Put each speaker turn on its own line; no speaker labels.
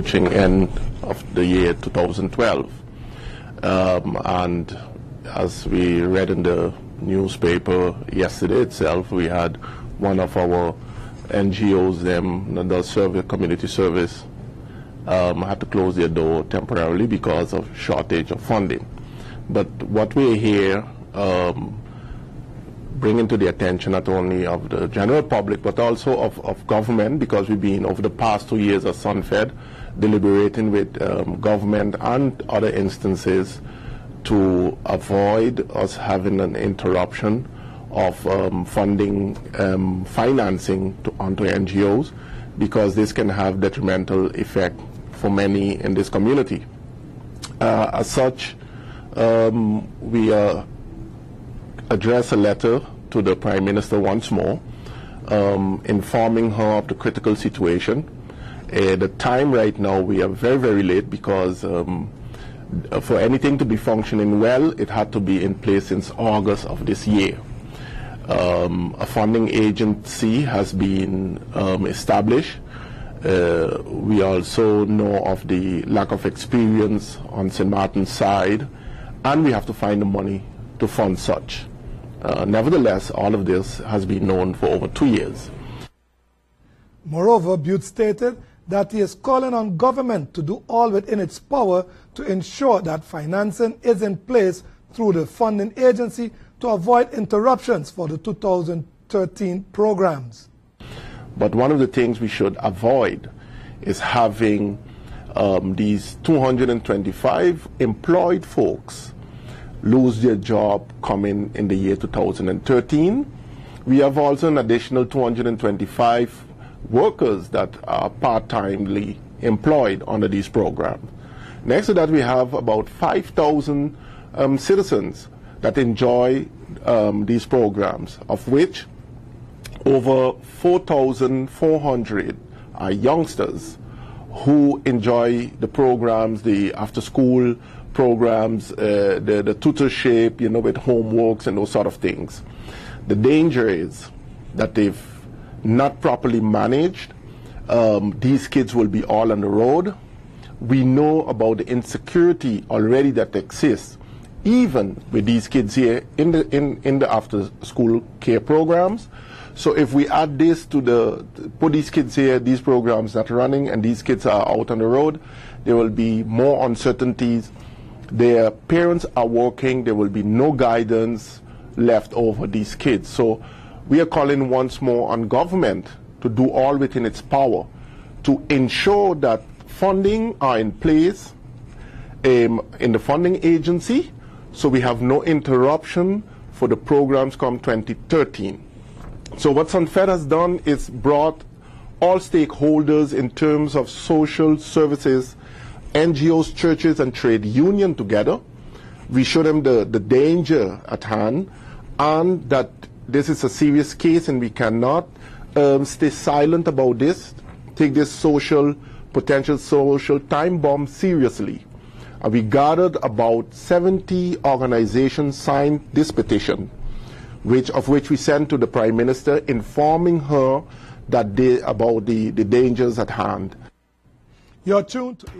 approaching end of the year 2012. And as we read in the newspaper yesterday itself, we had one of our NGOs, that does community service, had to close their door temporarily because of shortage of funding. But what we hear bringing to the attention not only of the general public but also of government, because we've been over the past 2 years as Sunfed deliberating with government and other instances to avoid us having an interruption of funding, financing onto NGOs, because this can have detrimental effect for many in this community. As such, we address a letter to the Prime Minister once more, informing her of the critical situation. The time right now, we are very, very late, because for anything to be functioning well, it had to be in place since August of this year. A funding agency has been established. We also know of the lack of experience on St. Martin's side, and we have to find the money to fund such. Nevertheless, all of this has been known for over 2 years.
Moreover, Butte stated that he is calling on government to do all within its power to ensure that financing is in place through the funding agency to avoid interruptions for the 2013 programs.
But one of the things we should avoid is having these 225 employed folks lose their job coming in the year 2013. We have also an additional 225 workers that are part-timely employed under these programs. Next to that, we have about 5,000 citizens that enjoy these programs, of which over 4,400 are youngsters who enjoy the programs, the after-school programs, the tutorship, with homeworks and those sort of things. The danger is that if not properly managed, these kids will be all on the road. We know about the insecurity already that exists, even with these kids here in the after-school care programs. So if we add this to put these kids here, these programs not running, and these kids are out on the road, there will be more uncertainties. Their parents are working, there will be no guidance left over these kids. So we are calling once more on government to do all within its power to ensure that funding are in place in the funding agency, so we have no interruption for the programs come 2013. So what Sunfed has done is brought all stakeholders in terms of social services, NGOs, churches, and trade union together. We show them the danger at hand, and that this is a serious case and we cannot stay silent about this, take this potential social time bomb seriously. And we gathered about 70 organizations signed this petition, of which we sent to the Prime Minister, informing her that about the dangers at hand.
You're tuned to